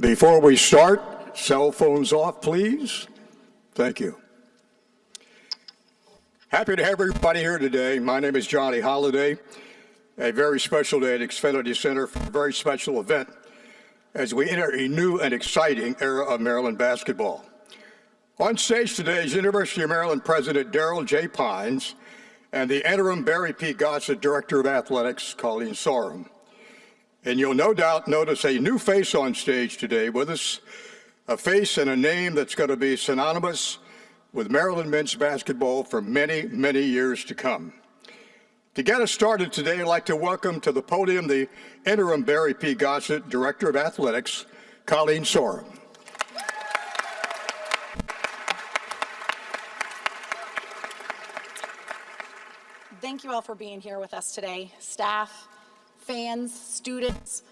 Before we start, cell phones off, please. Thank you. Happy to have everybody here today. My name is Johnny Holliday. A very special day at Xfinity Center for a very special event as we enter a new and exciting era of Maryland basketball. On stage today is University of Maryland President Darrell J. Pines and the interim Barry P. Gossett Director of Athletics, Colleen Sorum. And you'll no doubt notice a new face on stage today with us, a face and a name that's going to be synonymous with Maryland men's basketball for many, many years to come. To get us started today, I'd like to welcome to the podium the interim Barry P. Gossett Director of Athletics, Colleen Sorum. Thank you all for being here with us today. Staff, fans, students,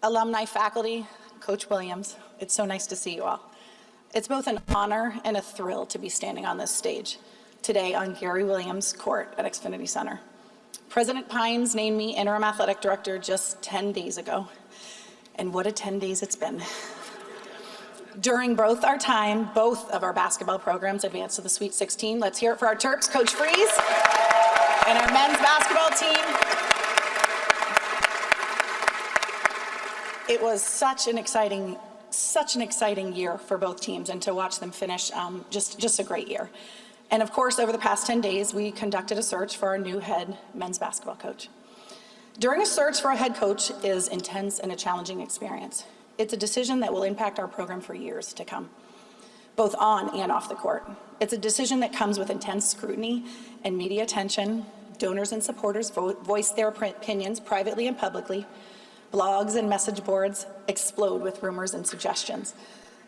alumni, faculty, Coach Williams, it's so nice to see you all. It's both an honor and a thrill to be standing on this stage today on Gary Williams Court at Xfinity Center. President Pines named me interim athletic director just 10 days ago, and what a 10 days it's been. During both our time, both of our basketball programs advanced to the Sweet 16. Let's hear it for our Terps, Coach Freeze, and our men's basketball team. It was such an exciting year for both teams, and to watch them finish, just a great year. And of course, over the past 10 days, we conducted a search for our new head men's basketball coach. During a search for a head coach is intense and a challenging experience. It's a decision that will impact our program for years to come, both on and off the court. It's a decision that comes with intense scrutiny and media attention. Donors and supporters voice their opinions privately and publicly. Blogs and message boards explode with rumors and suggestions.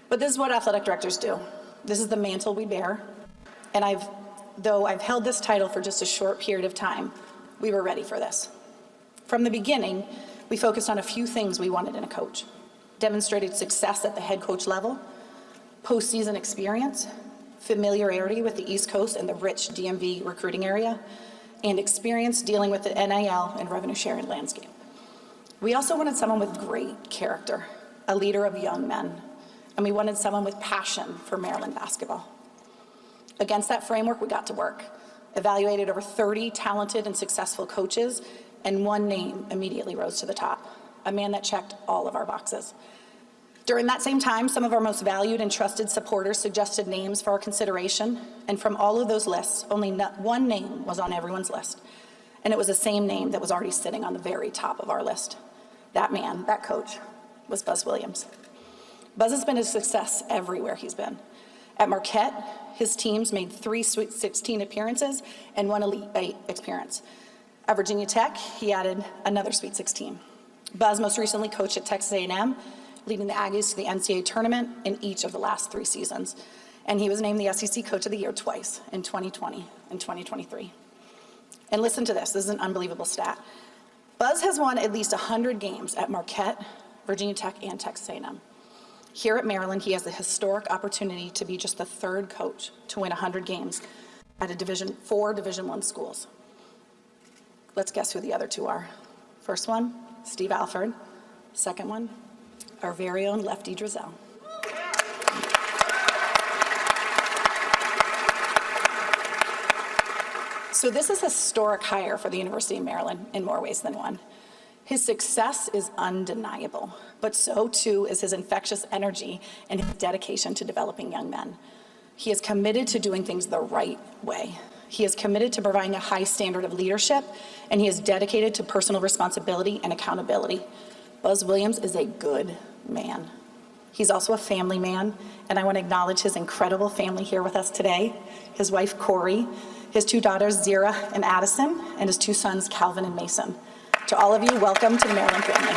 But this is what athletic directors do. This is the mantle we bear. And though I've held this title for just a short period of time, we were ready for this. From the beginning, we focused on a few things we wanted in a coach. Demonstrated success at the head coach level, postseason experience, familiarity with the East Coast and the rich DMV recruiting area, and experience dealing with the NIL and revenue sharing landscape. We also wanted someone with great character, a leader of young men, and we wanted someone with passion for Maryland basketball. Against that framework, we got to work, evaluated over 30 talented and successful coaches, and one name immediately rose to the top, a man that checked all of our boxes. During that same time, some of our most valued and trusted supporters suggested names for our consideration, and from all of those lists, only one name was on everyone's list, and it was the same name that was already sitting on the very top of our list. That man, that coach, was Buzz Williams. Buzz has been a success everywhere he's been. At Marquette, his teams made 3 Sweet 16 appearances and 1 Elite 8 appearance. At Virginia Tech, he added another Sweet 16. Buzz most recently coached at Texas A&M, leading the Aggies to the NCAA tournament in each of the last 3 seasons. And he was named the SEC Coach of the Year twice, in 2020 and 2023. And listen to this is an unbelievable stat. Buzz has won at least 100 games at Marquette, Virginia Tech, and Texas A&M. Here at Maryland, he has the historic opportunity to be just the 3rd coach to win 100 games at 4 Division I schools. Let's guess who the other 2 are. First one, Steve Alford. Second one, our very own Lefty Drizel. So this is a historic hire for the University of Maryland in more ways than one. His success is undeniable, but so too is his infectious energy and his dedication to developing young men. He is committed to doing things the right way. He is committed to providing a high standard of leadership, and he is dedicated to personal responsibility and accountability. Buzz Williams is a good man. He's also a family man, and I want to acknowledge his incredible family here with us today. His wife, Corey, his 2 daughters, Zira and Addison, and his 2 sons, Calvin and Mason. To all of you, welcome to the Maryland family.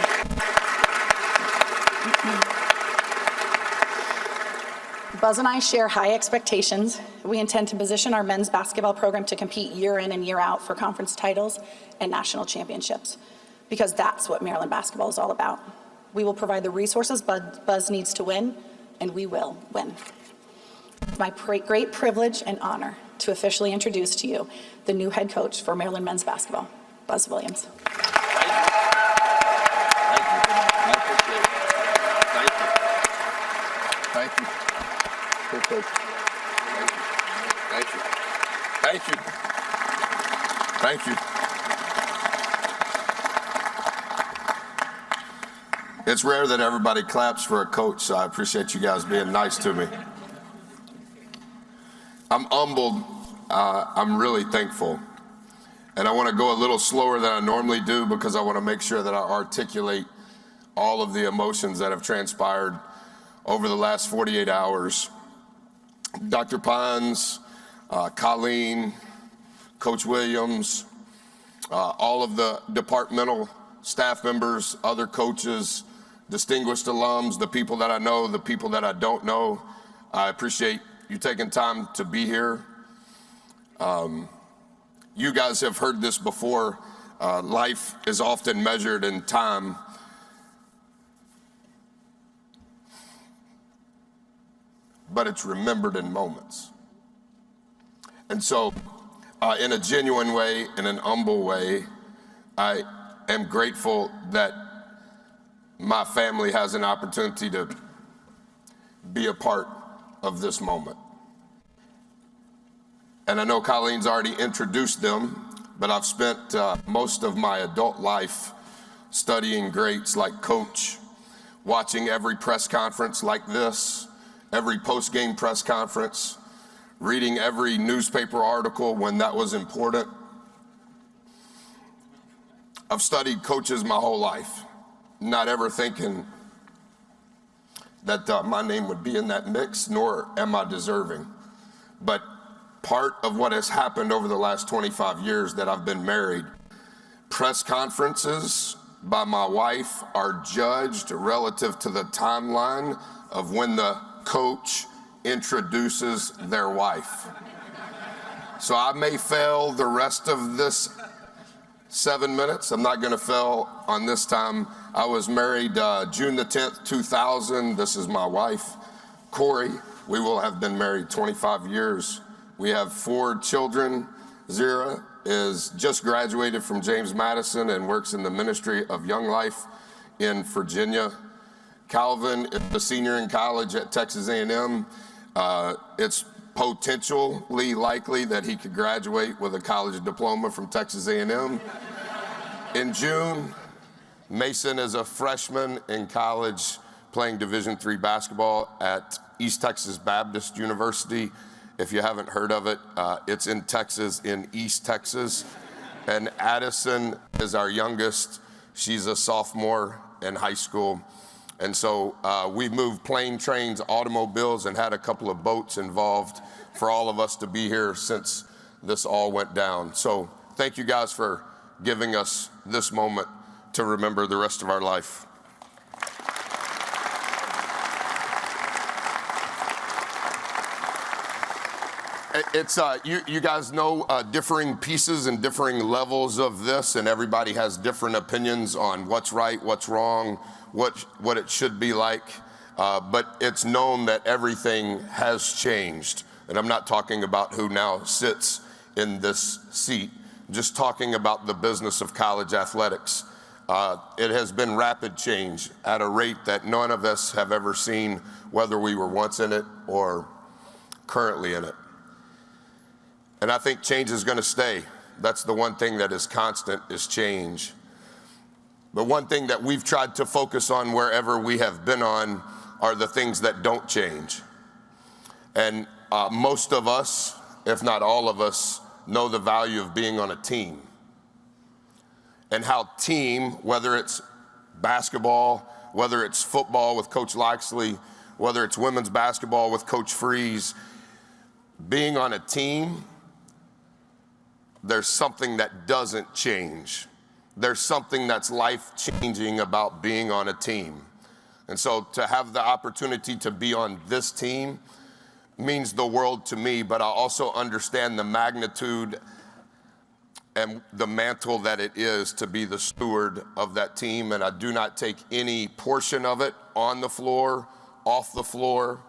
Buzz and I share high expectations. We intend to position our men's basketball program to compete year in and year out for conference titles and national championships, because that's what Maryland basketball is all about. We will provide the resources Buzz needs to win, and we will win. It's my great privilege and honor to officially introduce to you the new head coach for Maryland men's basketball, Buzz Williams. Thank you. I appreciate it. Thank you. you. Thank you. Thank you. Thank you. It's rare that everybody claps for a coach, so I appreciate you guys being nice to me. I'm humbled. I'm really thankful. And I want to go a little slower than I normally do because I want to make sure that I articulate all of the emotions that have transpired over the last 48 hours. Dr. Pines, Colleen, Coach Williams, all of the departmental staff members, other coaches, distinguished alums, the people that I know, the people that I don't know. I appreciate you taking time to be here. You guys have heard this before. Life is often measured in time. But it's remembered in moments. And so, in a genuine way, in an humble way, I am grateful that my family has an opportunity to be a part of this moment. And I know Colleen's already introduced them, but I've spent most of my adult life studying greats like Coach, watching every press conference like this, every post-game press conference, reading every newspaper article when that was important. I've studied coaches my whole life, not ever thinking that my name would be in that mix, nor am I deserving. But part of what has happened over the last 25 years that I've been married, press conferences by my wife are judged relative to the timeline of when the coach introduces their wife. So I may fail the rest of this 7 minutes. I'm not going to fail on this time. I was married June the 10th, 2000. This is my wife, Corey. We will have been married 25 years. We have 4 children. Zira is just graduated from James Madison and works in the Ministry of Young Life in Virginia. Calvin is a senior in college at Texas A&M. It's potentially likely that he could graduate with a college diploma from Texas A&M. In June, Mason is a freshman in college playing Division III basketball at East Texas Baptist University. If you haven't heard of it, it's in Texas, in East Texas. And Addison is our youngest. She's a sophomore in high school. And so we moved plane, trains, automobiles, and had a couple of boats involved for all of us to be here since this all went down. So thank you guys for giving us this moment to remember the rest of our life. It's you guys know differing pieces and differing levels of this, and everybody has different opinions on what's right, what's wrong, what it should be like. But it's known that everything has changed, and I'm not talking about who now sits in this seat. Just talking about the business of college athletics. It has been rapid change at a rate that none of us have ever seen, whether we were once in it or currently in it. And I think change is going to stay. That's the one thing that is constant, is change. The one thing that we've tried to focus on wherever we have been on are the things that don't change. And most of us, if not all of us, know the value of being on a team. And how team, whether it's basketball, whether it's football with Coach Loxley, whether it's women's basketball with Coach Freeze, being on a team, there's something that doesn't change. There's something that's life-changing about being on a team. And so to have the opportunity to be on this team means the world to me, but I also understand the magnitude and the mantle that it is to be the steward of that team. And I do not take any portion of it on the floor, off the floor,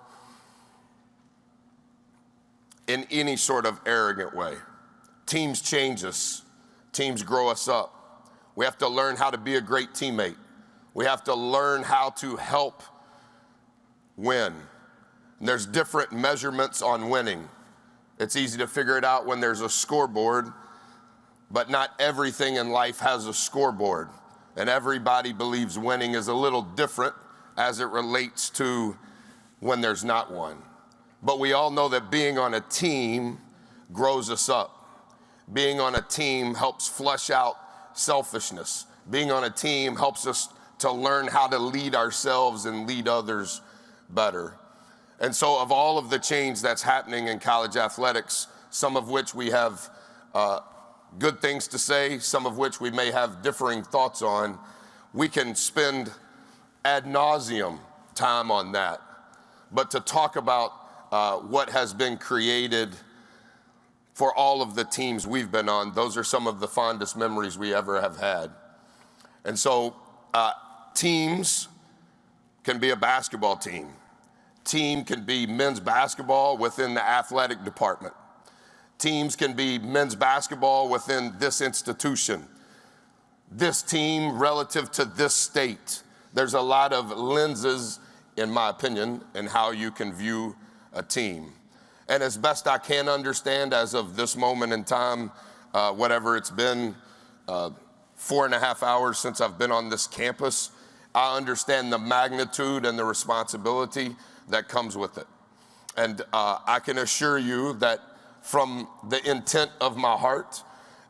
in any sort of arrogant way. Teams change us. Teams grow us up. We have to learn how to be a great teammate. We have to learn how to help win. And there's different measurements on winning. It's easy to figure it out when there's a scoreboard, but not everything in life has a scoreboard. And everybody believes winning is a little different as it relates to when there's not one. But we all know that being on a team grows us up. Being on a team helps flush out selfishness. Being on a team helps us to learn how to lead ourselves and lead others better. And so of all of the change that's happening in college athletics, some of which we have good things to say, some of which we may have differing thoughts on, we can spend ad nauseum time on that. But to talk about what has been created for all of the teams we've been on, those are some of the fondest memories we ever have had. And so teams can be a basketball team. Team can be men's basketball within the athletic department. Teams can be men's basketball within this institution. This team relative to this state. There's a lot of lenses, in my opinion, in how you can view a team. And as best I can understand as of this moment in time, whatever it's been, 4.5 hours since I've been on this campus, I understand the magnitude and the responsibility that comes with it. And I can assure you that from the intent of my heart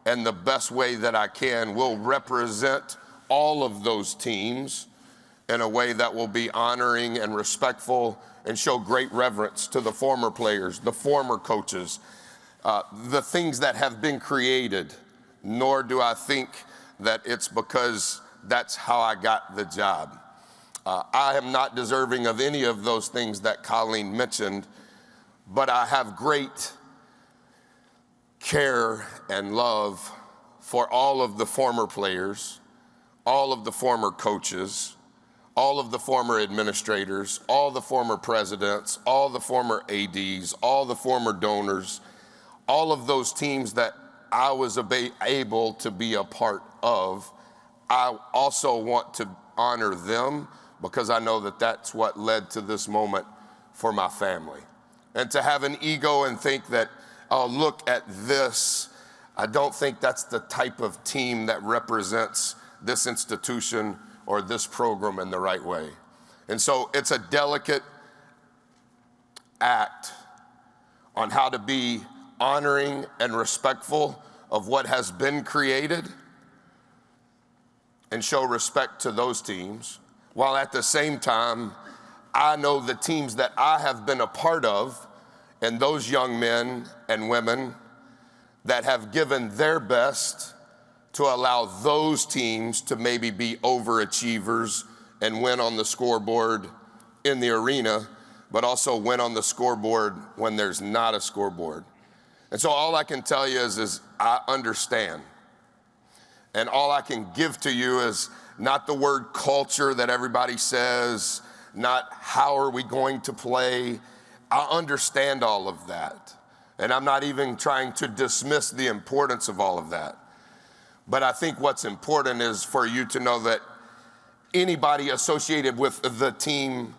and the best way that I can, will represent all of those teams in a way that will be honoring and respectful and show great reverence to the former players, the former coaches, the things that have been created. Nor do I think that it's because that's how I got the job. I am not deserving of any of those things that Colleen mentioned, but I have great care and love for all of the former players, all of the former coaches, all of the former administrators, all the former presidents, all the former ADs, all the former donors, all of those teams that I was able to be a part of. I also want to honor them because I know that that's what led to this moment for my family. And to have an ego and think that, oh, look at this, I don't think that's the type of team that represents this institution or this program in the right way. And so it's a delicate act on how to be honoring and respectful of what has been created and show respect to those teams, while at the same time, I know the teams that I have been a part of and those young men and women that have given their best to allow those teams to maybe be overachievers and win on the scoreboard in the arena, but also win on the scoreboard when there's not a scoreboard. And so all I can tell you is I understand. And all I can give to you is not the word culture that everybody says, not how are we going to play. I understand all of that. And I'm not even trying to dismiss the importance of all of that. But I think what's important is for you to know that anybody associated with the team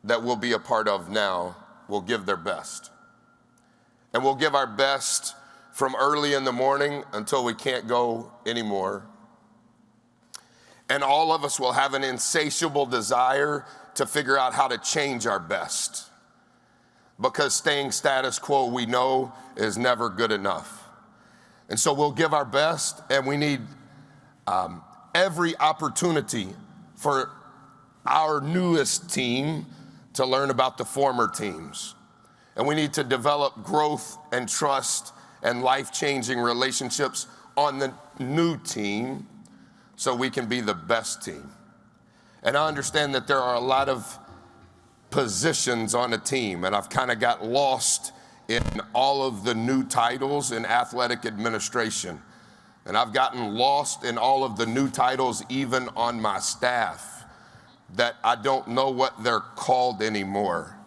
that we'll be a part of now will give their best. And we'll give our best from early in the morning until we can't go anymore. And all of us will have an insatiable desire to figure out how to change our best. Because staying status quo, we know, is never good enough. And so we'll give our best, and we need every opportunity for our newest team to learn about the former teams. And we need to develop growth and trust and life-changing relationships on the new team so we can be the best team. And I understand that there are a lot of positions on a team, and I've kind of got lost in all of the new titles in athletic administration. And I've gotten lost in all of the new titles even on my staff that I don't know what they're called anymore.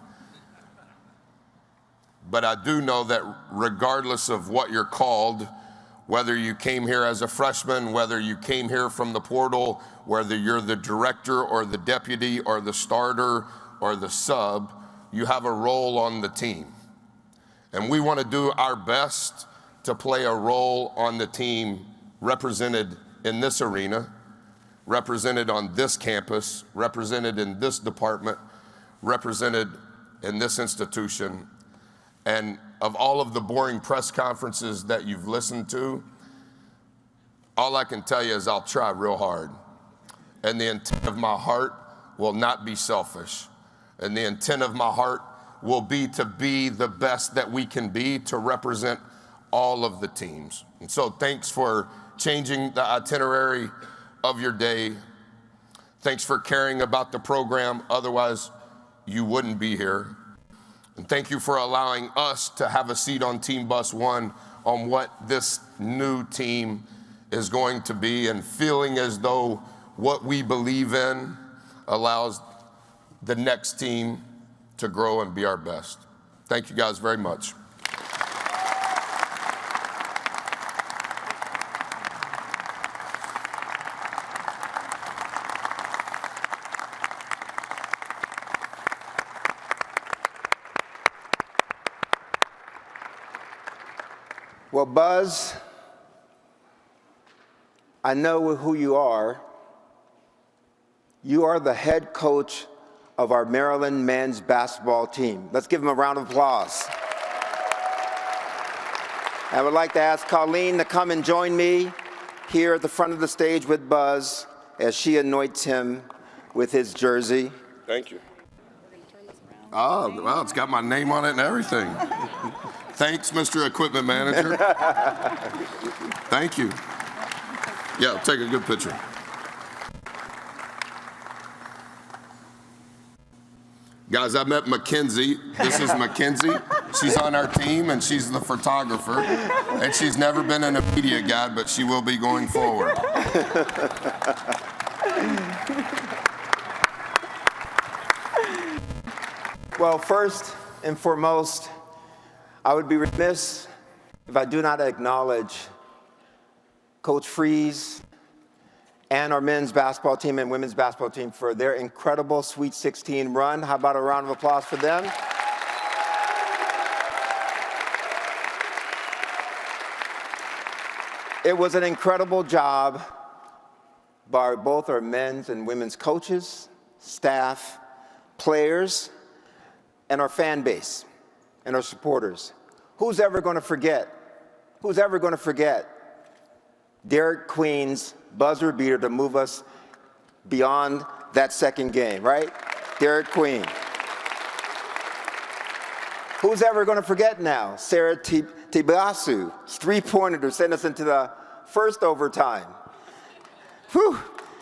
But I do know that regardless of what you're called, whether you came here as a freshman, whether you came here from the portal, whether you're the director or the deputy or the starter or the sub, you have a role on the team. And we want to do our best to play a role on the team represented in this arena, represented on this campus, represented in this department, represented in this institution. And of all of the boring press conferences that you've listened to, all I can tell you is I'll try real hard. And the intent of my heart will not be selfish. And the intent of my heart will be to be the best that we can be to represent all of the teams. And so thanks for changing the itinerary of your day. Thanks for caring about the program, otherwise you wouldn't be here. And thank you for allowing us to have a seat on Team Bus One on what this new team is going to be, and feeling as though what we believe in allows the next team to grow and be our best. Thank you guys very much. Well, Buzz, I know who you are. You are the head coach of our Maryland men's basketball team. Let's give him a round of applause. I would like to ask Colleen to come and join me here at the front of the stage with Buzz as she anoints him with his jersey. Thank you. Oh, well, it's got my name on it and everything. Thanks, Mr. Equipment Manager. Thank you. Yeah, I'll take a good picture. Guys, I met Mackenzie. This is Mackenzie. She's on our team, and she's the photographer. And she's never been in a media guide, but she will be going forward. Well, first and foremost, I would be remiss if I do not acknowledge Coach Freeze and our men's basketball team and women's basketball team for their incredible Sweet 16 run. How about a round of applause for them? It was an incredible job by both our men's and women's coaches, staff, players, and our fan base and our supporters. Who's ever going to forget? Who's ever going to forget Derek Queen's buzzer beater to move us beyond that second game, right? Derek Queen. Who's ever going to forget now? Sarah Tibasu's three-pointer to send us into the first overtime. Whew.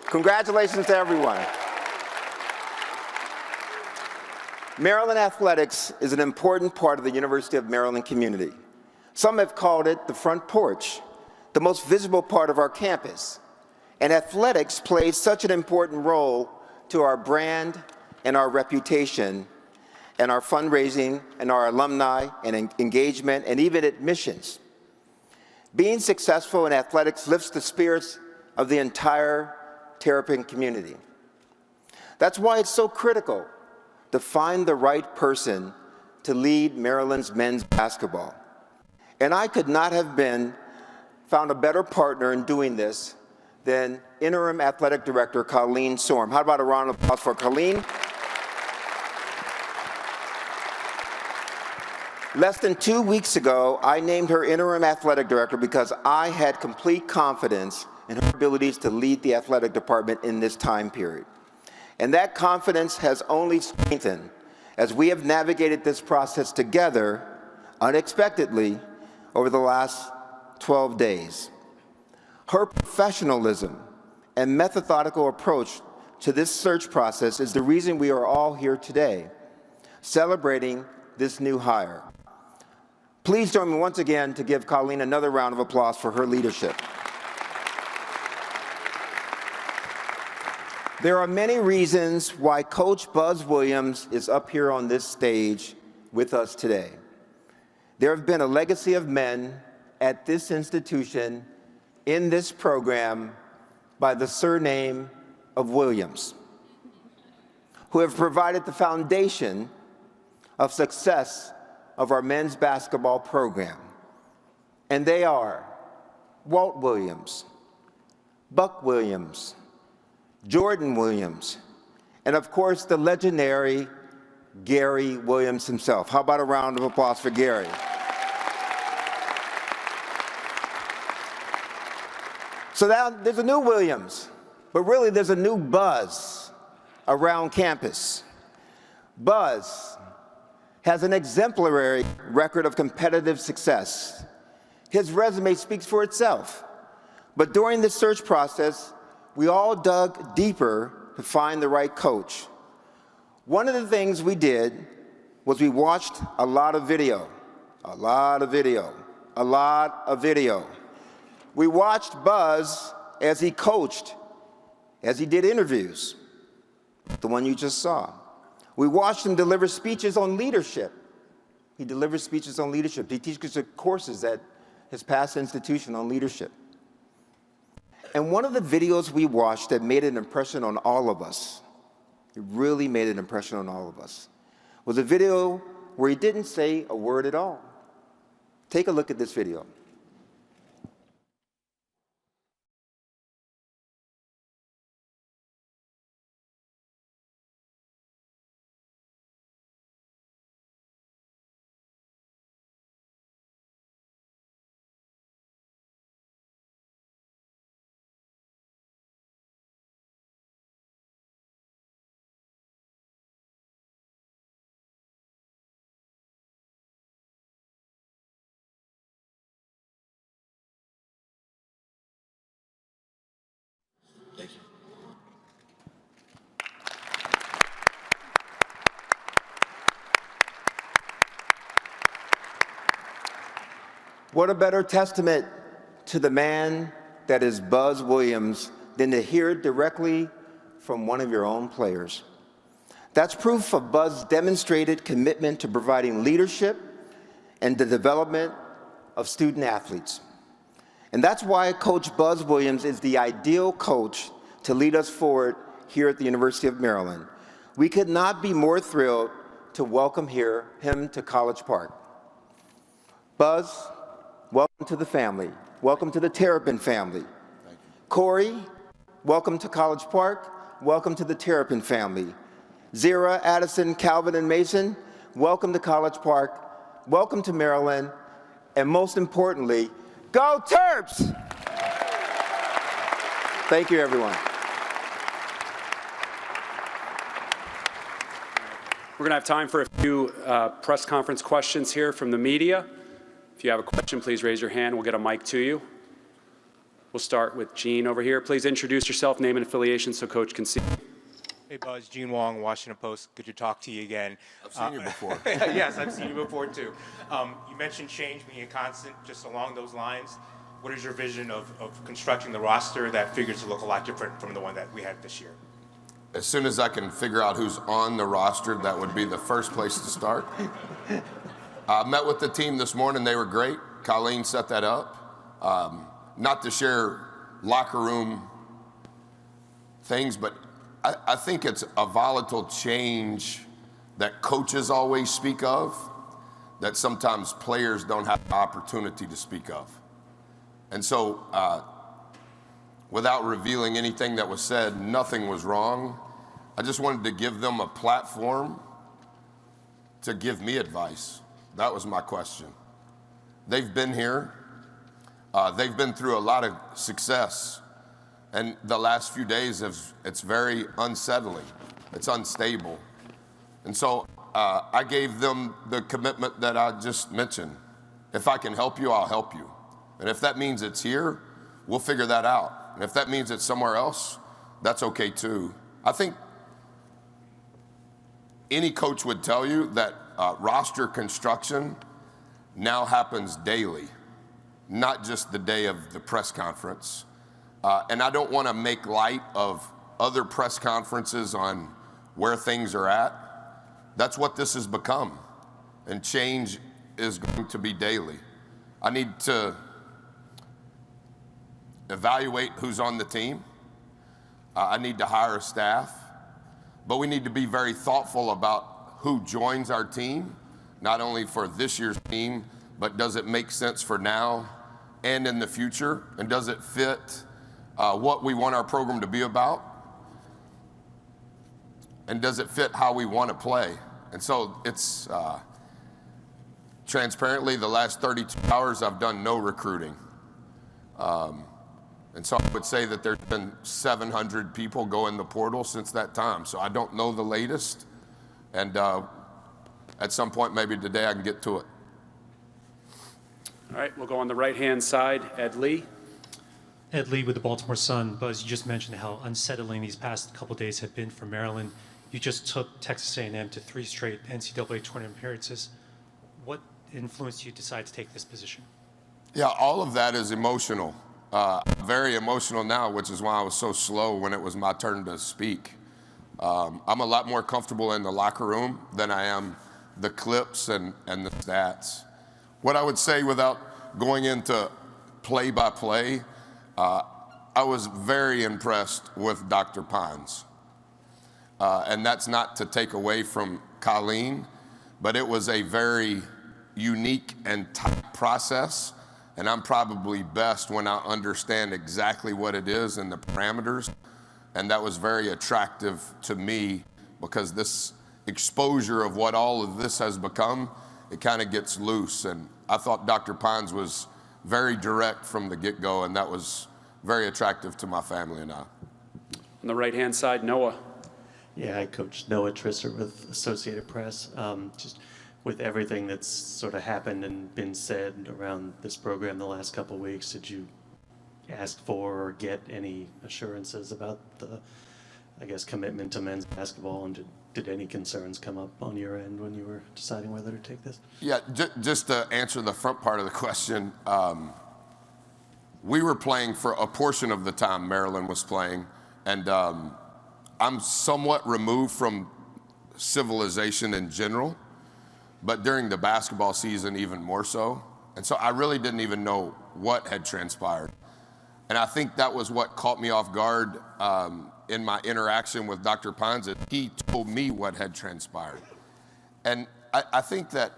Congratulations to everyone. Maryland athletics is an important part of the University of Maryland community. Some have called it the front porch, the most visible part of our campus. And athletics plays such an important role to our brand and our reputation and our fundraising and our alumni and engagement and even admissions. Being successful in athletics lifts the spirits of the entire Terrapin community. That's why it's so critical to find the right person to lead Maryland's men's basketball. And I could not have found a better partner in doing this than Interim Athletic Director Colleen Sorm. How about a round of applause for Colleen? Less than 2 weeks ago, I named her Interim Athletic Director because I had complete confidence in her abilities to lead the athletic department in this time period. And that confidence has only strengthened as we have navigated this process together unexpectedly over the last 12 days. Her professionalism and methodical approach to this search process is the reason we are all here today, celebrating this new hire. Please join me once again to give Colleen another round of applause for her leadership. There are many reasons why Coach Buzz Williams is up here on this stage with us today. There have been a legacy of men at this institution in this program by the surname of Williams, who have provided the foundation of success of our men's basketball program. And they are Walt Williams, Buck Williams, Jordan Williams, and of course the legendary Gary Williams himself. How about a round of applause for Gary? So now there's a new Williams, but really there's a new buzz around campus. Buzz has an exemplary record of competitive success. His resume speaks for itself. But during this search process, we all dug deeper to find the right coach. One of the things we did was we watched a lot of video. We watched Buzz as he coached, as he did interviews, the one you just saw. We watched him deliver speeches on leadership. He delivers speeches on leadership. He teaches courses at his past institution on leadership. And one of the videos we watched that made an impression on all of us, it really made an impression on all of us, was a video where he didn't say a word at all. Take a look at this video. Thank you. What a better testament to the man that is Buzz Williams than to hear it directly from one of your own players. That's proof of Buzz's demonstrated commitment to providing leadership and the development of student athletes. And that's why Coach Buzz Williams is the ideal coach to lead us forward here at the University of Maryland. We could not be more thrilled to welcome him to College Park. Buzz, welcome to the family. Welcome to the Terrapin family. Corey, welcome to College Park. Welcome to the Terrapin family. Zira, Addison, Calvin, and Mason, welcome to College Park. Welcome to Maryland. And most importantly, go Terps! Thank you, everyone. We're going to have time for a few press conference questions here from the media. If you have a question, please raise your hand. We'll get a mic to you. We'll start with Gene over here. Please introduce yourself, name and affiliation so Coach can see. Hey Buzz, Gene Wong, Washington Post. Good to talk to you again. I've seen you before. Yes, I've seen you before too. You mentioned change being a constant. Just along those lines, what is your vision of constructing the roster that figures to look a lot different from the one that we had this year? As soon as I can figure out who's on the roster, that would be the first place to start. I met with the team this morning. They were great. Colleen set that up. Not to share locker room things, but I think it's a volatile change that coaches always speak of, that sometimes players don't have the opportunity to speak of. And so, without revealing anything that was said, nothing was wrong. I just wanted to give them a platform to give me advice. That was my question. They've been here. They've been through a lot of success. And the last few days, it's very unsettling. It's unstable. And so I gave them the commitment that I just mentioned. If I can help you, I'll help you. And if that means it's here, we'll figure that out. And if that means it's somewhere else, that's okay too. I think any coach would tell you that roster construction now happens daily, not just the day of the press conference. And I don't want to make light of other press conferences on where things are at. That's what this has become. And change is going to be daily. I need to evaluate who's on the team. I need to hire a staff. But we need to be very thoughtful about who joins our team, not only for this year's team, but does it make sense for now and in the future? And does it fit what we want our program to be about? And does it fit how we want to play? And so it's transparently, the last 32 hours, I've done no recruiting. And so I would say that there's been 700 people go in the portal since that time. So I don't know the latest. And at some point, maybe today, I can get to it. All right, we'll go on the right-hand side. Ed Lee. Ed Lee with the Baltimore Sun. Buzz, you just mentioned how unsettling these past couple days have been for Maryland. You just took Texas A&M to 3 straight NCAA tournament appearances. What influenced you to decide to take this position? Yeah, all of that is emotional. Very emotional now, which is why I was so slow when it was my turn to speak. I'm a lot more comfortable in the locker room than I am the clips and the stats. What I would say without going into play-by-play, I was very impressed with Dr. Pines. And that's not to take away from Colleen, but it was a very unique and tight process. And I'm probably best when I understand exactly what it is and the parameters. And that was very attractive to me because this exposure of what all of this has become, it kind of gets loose. And I thought Dr. Pines was very direct from the get-go, and that was very attractive to my family and I. On the right-hand side, Noah. Yeah, I coached Noah Trisser with Associated Press. Just with everything that's sort of happened and been said around this program the last couple of weeks, did you ask for or get any assurances about the, I guess, commitment to men's basketball, and did any concerns come up on your end when you were deciding whether to take this? Yeah, just to answer the front part of the question, we were playing for a portion of the time Maryland was playing, and I'm somewhat removed from civilization in general, but during the basketball season even more so. And so I really didn't even know what had transpired. And I think that was what caught me off guard in my interaction with Dr. Pines. He told me what had transpired. And I think that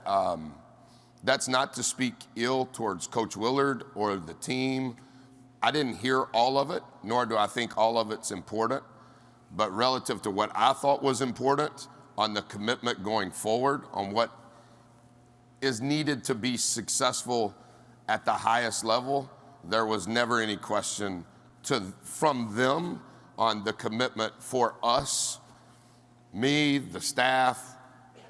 that's not to speak ill towards Coach Willard or the team. I didn't hear all of it, nor do I think all of it's important. But relative to what I thought was important on the commitment going forward, on what is needed to be successful at the highest level, there was never any question from them on the commitment for us, me, the staff,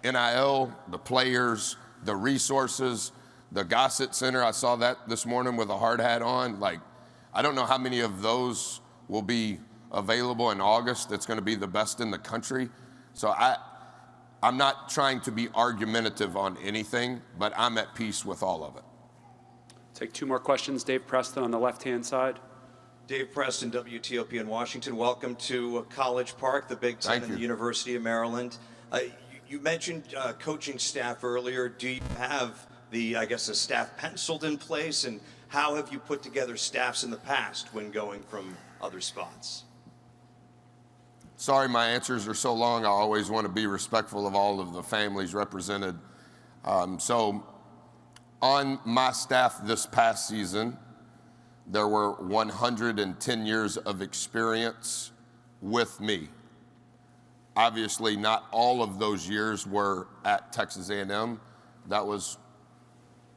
NIL, the players, the resources, the Gossett Center. I saw that this morning with a hard hat on. Like, I don't know how many of those will be available in August. It's going to be the best in the country. So I'm not trying to be argumentative on anything, but I'm at peace with all of it. Take 2 more questions. Dave Preston on the left-hand side. Dave Preston, WTOP in Washington. Welcome to College Park, the Big Ten and the University of Maryland. You mentioned coaching staff earlier. Do you have the staff penciled in place? And how have you put together staffs in the past when going from other spots? Sorry, my answers are so long. I always want to be respectful of all of the families represented. So on my staff this past season, there were 110 years of experience with me. Obviously, not all of those years were at Texas A&M. That was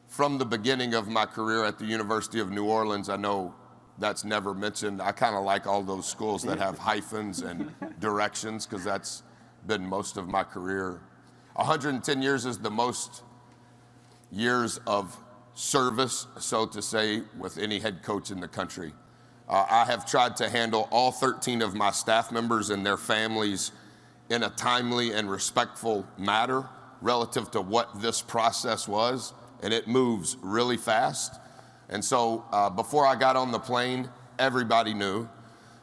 from the beginning of my career at the University of New Orleans. I know that's never mentioned. I kind of like all those schools that have hyphens and directions because that's been most of my career. 110 years is the most years of service, so to say, with any head coach in the country. I have tried to handle all 13 of my staff members and their families in a timely and respectful manner relative to what this process was, and it moves really fast. And so before I got on the plane, everybody knew,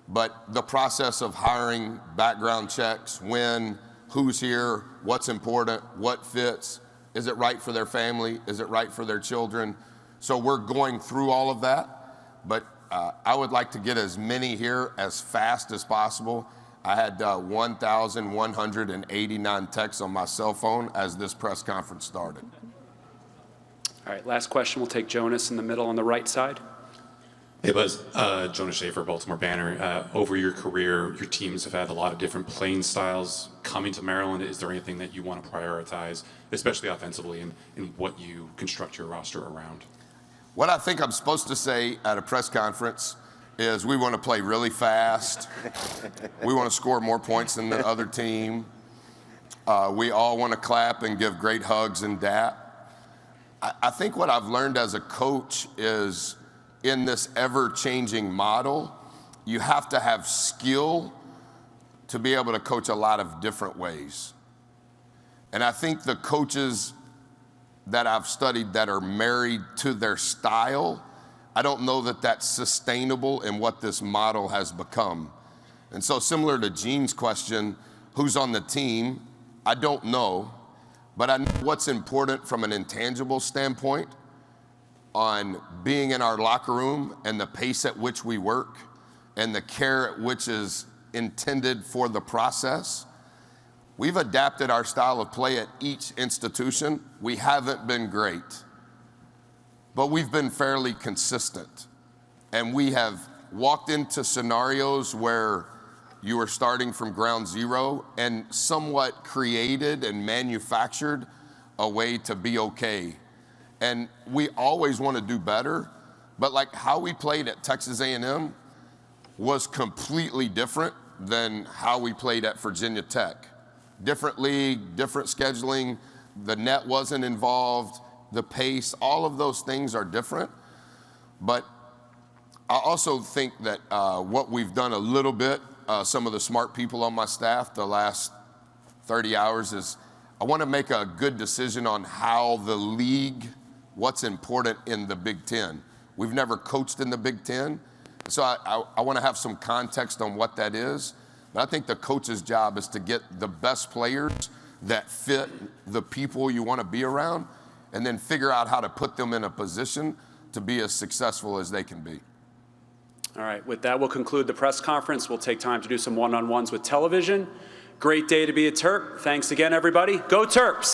but the process of hiring, background checks, when, who's here, what's important, what fits, is it right for their family, is it right for their children? So we're going through all of that, but I would like to get as many here as fast as possible. I had 1,189 texts on my cell phone as this press conference started. All right, last question. We'll take Jonas in the middle on the right side. Hey, Buzz. Jonas Schaefer, Baltimore Banner. Over your career, your teams have had a lot of different playing styles. Coming to Maryland, is there anything that you want to prioritize, especially offensively, in what you construct your roster around? What I think I'm supposed to say at a press conference is we want to play really fast. We want to score more points than the other team. We all want to clap and give great hugs and dap. I think what I've learned as a coach is in this ever-changing model, you have to have skill to be able to coach a lot of different ways. And I think the coaches that I've studied that are married to their style, I don't know that that's sustainable in what this model has become. And so similar to Gene's question, who's on the team, I don't know, but I know what's important from an intangible standpoint on being in our locker room and the pace at which we work and the care at which is intended for the process. We've adapted our style of play at each institution. We haven't been great, but we've been fairly consistent. And we have walked into scenarios where you are starting from ground zero and somewhat created and manufactured a way to be okay. And we always want to do better, but like how we played at Texas A&M was completely different than how we played at Virginia Tech. Different league, different scheduling, the net wasn't involved, the pace, all of those things are different. But I also think that what we've done a little bit, some of the smart people on my staff the last 30 hours is I want to make a good decision on how the league, what's important in the Big Ten. We've never coached in the Big Ten, so I want to have some context on what that is. But I think the coach's job is to get the best players that fit the people you want to be around and then figure out how to put them in a position to be as successful as they can be. All right, with that, we'll conclude the press conference. We'll take time to do some one-on-ones with television. Great day to be a Terp. Thanks again, everybody. Go Terps!